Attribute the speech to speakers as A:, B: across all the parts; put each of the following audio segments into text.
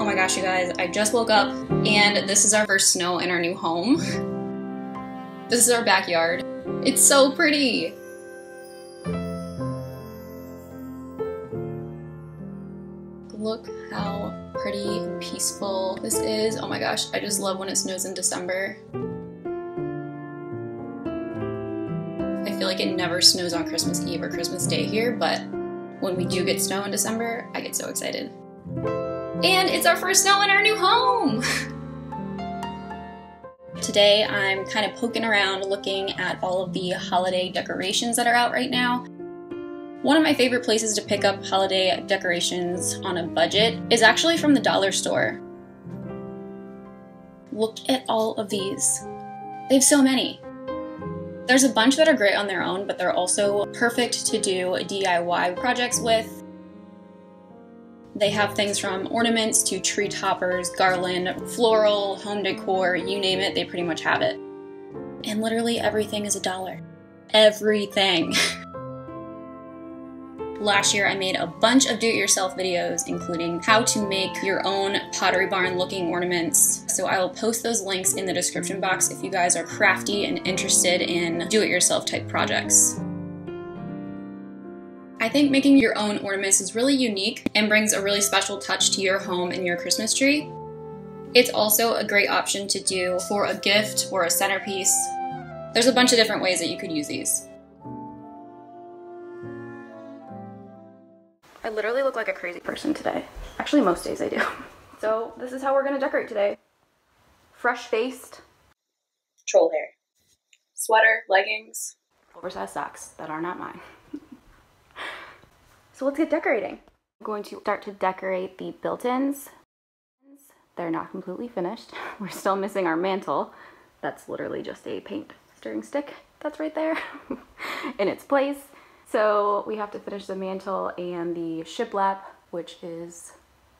A: my gosh, you guys, I just woke up and this is our first snow in our new home. This is our backyard. It's so pretty. Look how pretty and peaceful this is. Oh my gosh, I just love when it snows in December. I feel like it never snows on Christmas Eve or Christmas Day here, but when we do get snow in December, I get so excited. And it's our first snow in our new home! Today I'm kind of poking around looking at all of the holiday decorations that are out right now. One of my favorite places to pick up holiday decorations on a budget is actually from the dollar store. Look at all of these. They have so many. There's a bunch that are great on their own, but they're also perfect to do DIY projects with. They have things from ornaments to tree toppers, garland, floral, home decor, you name it, they pretty much have it. And literally everything is $1. Everything. Last year I made a bunch of do-it-yourself videos, including how to make your own Pottery Barn looking ornaments. So I will post those links in the description box if you guys are crafty and interested in do-it-yourself type projects. I think making your own ornaments is really unique and brings a really special touch to your home and your Christmas tree. It's also a great option to do for a gift or a centerpiece. There's a bunch of different ways that you could use these. I literally look like a crazy person today. Actually, most days I do. So this is how we're gonna decorate today. Fresh-faced. Troll hair. Sweater, leggings. Oversized socks that are not mine. So let's get decorating. I'm going to start to decorate the built-ins. They're not completely finished. We're still missing our mantle. That's literally just a paint stirring stick that's right there in its place. So we have to finish the mantle and the shiplap, which is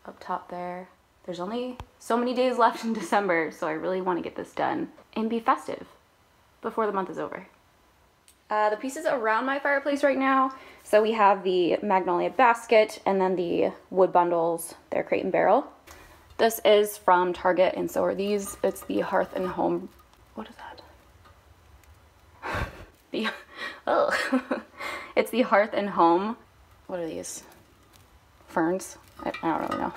A: up top there. There's only so many days left in December, so I really want to get this done and be festive before the month is over. The pieces around my fireplace right now, so we have the magnolia basket and then the wood bundles, they're crate and barrel. This is from Target, and so are these. It's the Hearth and Home, what is that? It's the Hearth and Home, what are these? Ferns? I don't really know.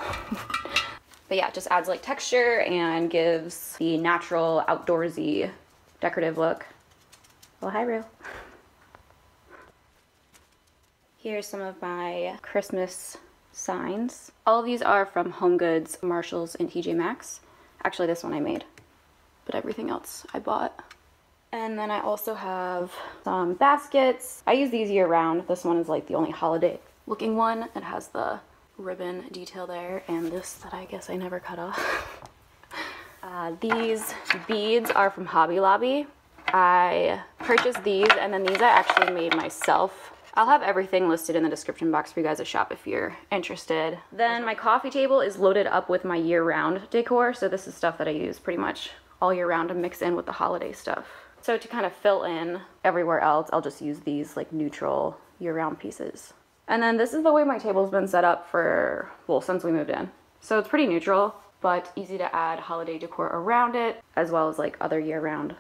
A: But yeah, it just adds like texture and gives the natural outdoorsy decorative look. Well, hi, Rue. Here's some of my Christmas signs. All of these are from HomeGoods, Marshalls, and TJ Maxx. Actually, this one I made, but everything else I bought. And then I also have some baskets. I use these year round. This one is like the only holiday looking one. It has the ribbon detail there, and this that I guess I never cut off. These beads are from Hobby Lobby. I purchased these, and then these I actually made myself. I'll have everything listed in the description box for you guys to shop if you're interested. Then my coffee table is loaded up with my year-round decor, so this is stuff that I use pretty much all year round to mix in with the holiday stuff. So to kind of fill in everywhere else, I'll just use these like neutral year-round pieces. And then this is the way my table's been set up for, well, since we moved in. So it's pretty neutral, but easy to add holiday decor around it, as well as like other year-round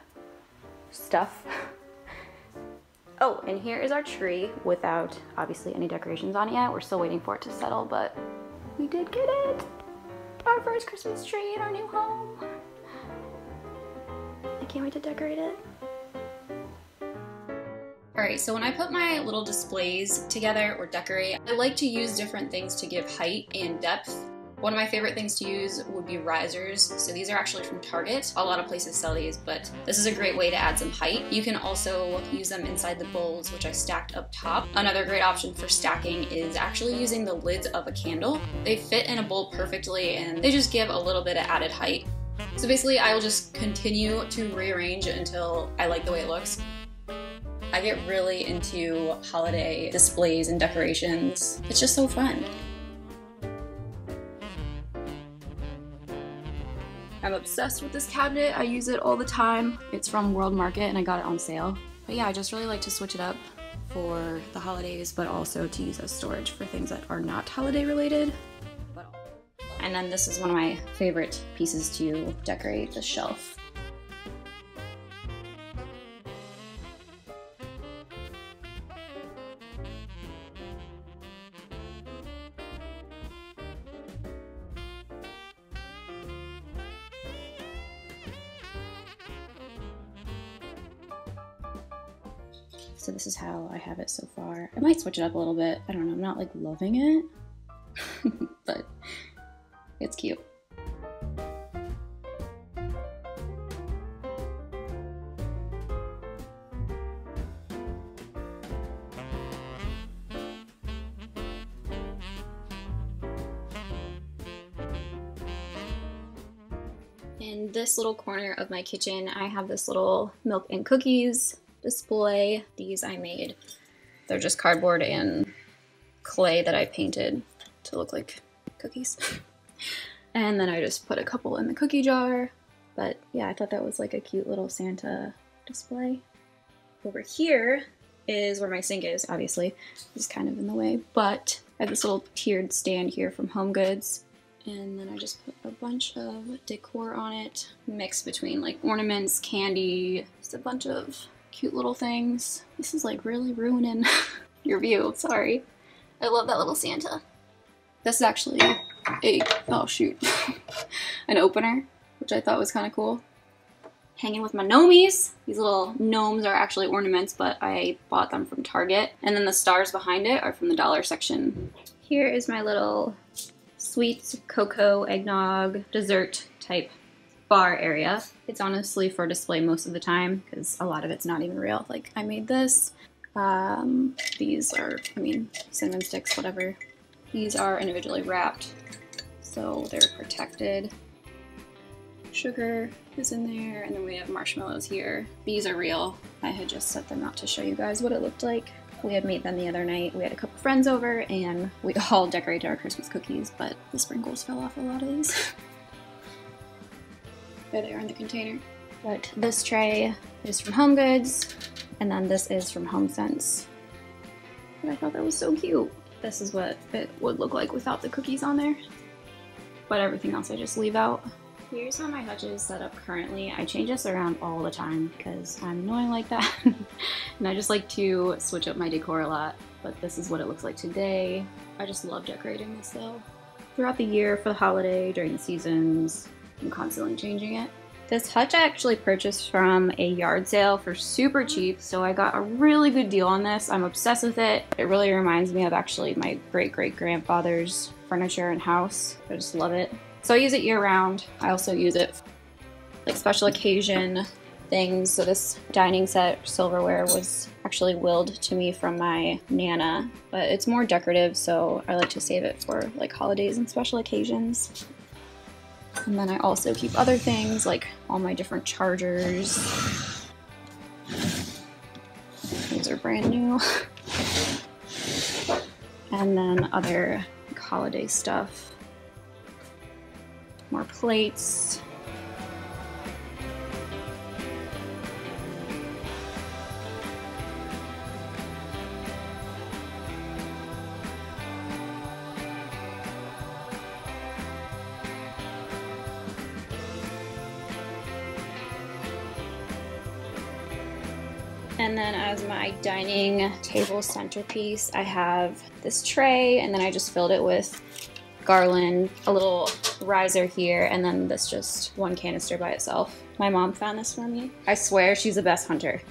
A: stuff. Oh, and here is our tree without obviously any decorations on it yet. We're still waiting for it to settle, but we did get it. Our first Christmas tree in our new home. I can't wait to decorate it. Alright, so when I put my little displays together or decorate, I like to use different things to give height and depth. One of my favorite things to use would be risers. So these are actually from Target. A lot of places sell these, but this is a great way to add some height. You can also use them inside the bowls, which I stacked up top. Another great option for stacking is actually using the lids of a candle. They fit in a bowl perfectly and they just give a little bit of added height. So basically I will just continue to rearrange until I like the way it looks. I get really into holiday displays and decorations. It's just so fun. I'm obsessed with this cabinet. I use it all the time. It's from World Market and I got it on sale. But yeah, I just really like to switch it up for the holidays, but also to use as storage for things that are not holiday related. And then this is one of my favorite pieces to decorate the shelf. So this is how I have it so far. I might switch it up a little bit. I don't know, I'm not like loving it, but it's cute. In this little corner of my kitchen, I have this little milk and cookies display. These I made. They're just cardboard and clay that I painted to look like cookies. And then I just put a couple in the cookie jar. But yeah, I thought that was like a cute little Santa display. Over here is where my sink is, obviously. It's kind of in the way, but I have this little tiered stand here from HomeGoods. And then I just put a bunch of decor on it, mixed between like ornaments, candy, just a bunch of cute little things. This is like really ruining your view, sorry. I love that little Santa. This is actually oh shoot, an opener, which I thought was kind of cool. Hanging with my gnomies. These little gnomes are actually ornaments, but I bought them from Target. And then the stars behind it are from the dollar section. Here is my little sweet cocoa eggnog dessert type bar area. It's honestly for display most of the time because a lot of it's not even real. Like I made this. These are, I mean, cinnamon sticks, whatever. These are individually wrapped, so they're protected. Sugar is in there, and then we have marshmallows here. These are real. I had just set them out to show you guys what it looked like. We had made them the other night. We had a couple friends over, and we all decorated our Christmas cookies, but the sprinkles fell off a lot of these. There they are in the container. But this tray is from HomeGoods, and then this is from HomeSense. But I thought that was so cute. This is what it would look like without the cookies on there. But everything else I just leave out. Here's how my hutch is set up currently. I change this around all the time because I'm annoying like that. And I just like to switch up my decor a lot. But this is what it looks like today. I just love decorating this though. Throughout the year, for the holiday, during the seasons, I'm constantly changing it. This hutch I actually purchased from a yard sale for super cheap, so I got a really good deal on this. I'm obsessed with it. It really reminds me of actually my great-great-grandfather's furniture and house. I just love it. So I use it year-round. I also use it for like special occasion things. So this dining set silverware was actually willed to me from my Nana, but it's more decorative, so I like to save it for like holidays and special occasions. And then I also keep other things like all my different chargers. These are brand new. And then other like, holiday stuff. More plates. And then as my dining table centerpiece, I have this tray, and then I just filled it with garland, a little riser here, and then this just one canister by itself. My mom found this for me. I swear she's the best hunter.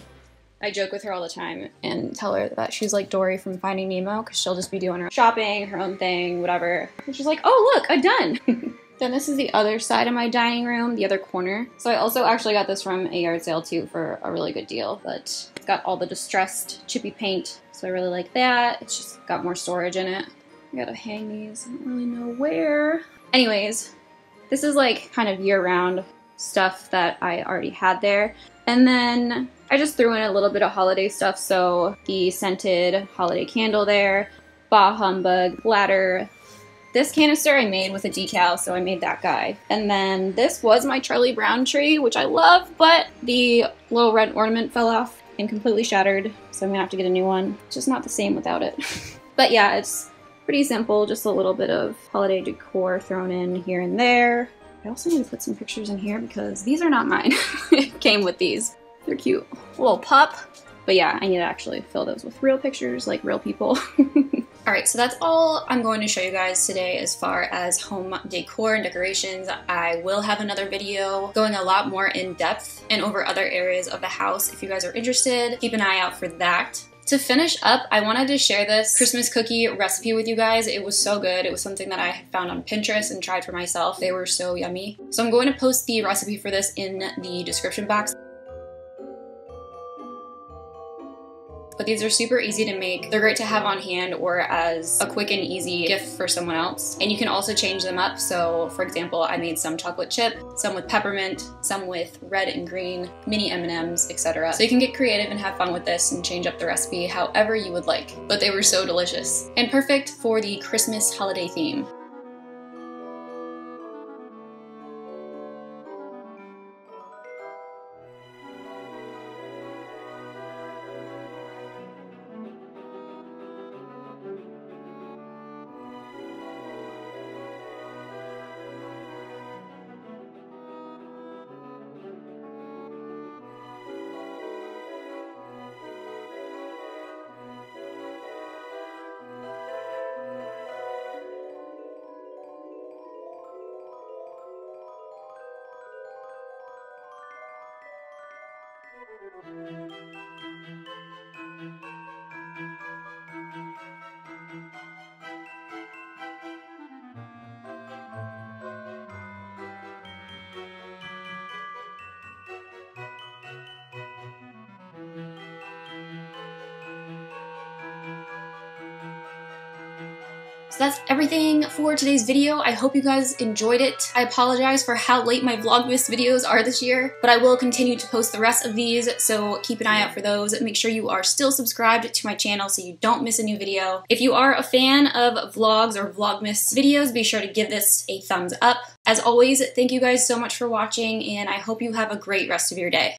A: I joke with her all the time and tell her that she's like Dory from Finding Nemo, because she'll just be doing her shopping, her own thing, whatever. And she's like, oh look, a done. Then this is the other side of my dining room, the other corner. So I also actually got this from a yard sale too for a really good deal, but it's got all the distressed chippy paint, so I really like that. It's just got more storage in it. I gotta hang these, I don't really know where. Anyways, this is like kind of year-round stuff that I already had there. And then I just threw in a little bit of holiday stuff, so the scented holiday candle there, Bah Humbug, ladder. This canister I made with a decal, so I made that guy. And then this was my Charlie Brown tree, which I love, but the little red ornament fell off and completely shattered, so I'm gonna have to get a new one. It's just not the same without it. But yeah, it's Pretty simple, just a little bit of holiday decor thrown in here and there. I also need to put some pictures in here because these are not mine. It came with these. They're cute. A little pup. But yeah, I need to actually fill those with real pictures, like real people. Alright, so that's all I'm going to show you guys today as far as home decor and decorations. I will have another video going a lot more in depth and over other areas of the house. If you guys are interested, keep an eye out for that. To finish up, I wanted to share this Christmas cookie recipe with you guys. It was so good. It was something that I found on Pinterest and tried for myself. They were so yummy. So I'm going to post the recipe for this in the description box. But these are super easy to make. They're great to have on hand or as a quick and easy gift for someone else. And you can also change them up. So for example, I made some chocolate chip, some with peppermint, some with red and green, mini M&Ms, etc. So you can get creative and have fun with this and change up the recipe however you would like. But they were so delicious and perfect for the Christmas holiday theme. So that's everything for today's video. I hope you guys enjoyed it. I apologize for how late my Vlogmas videos are this year, but I will continue to post the rest of these, so keep an eye out for those. Make sure you are still subscribed to my channel so you don't miss a new video. If you are a fan of vlogs or Vlogmas videos, be sure to give this a thumbs up. As always, thank you guys so much for watching, and I hope you have a great rest of your day.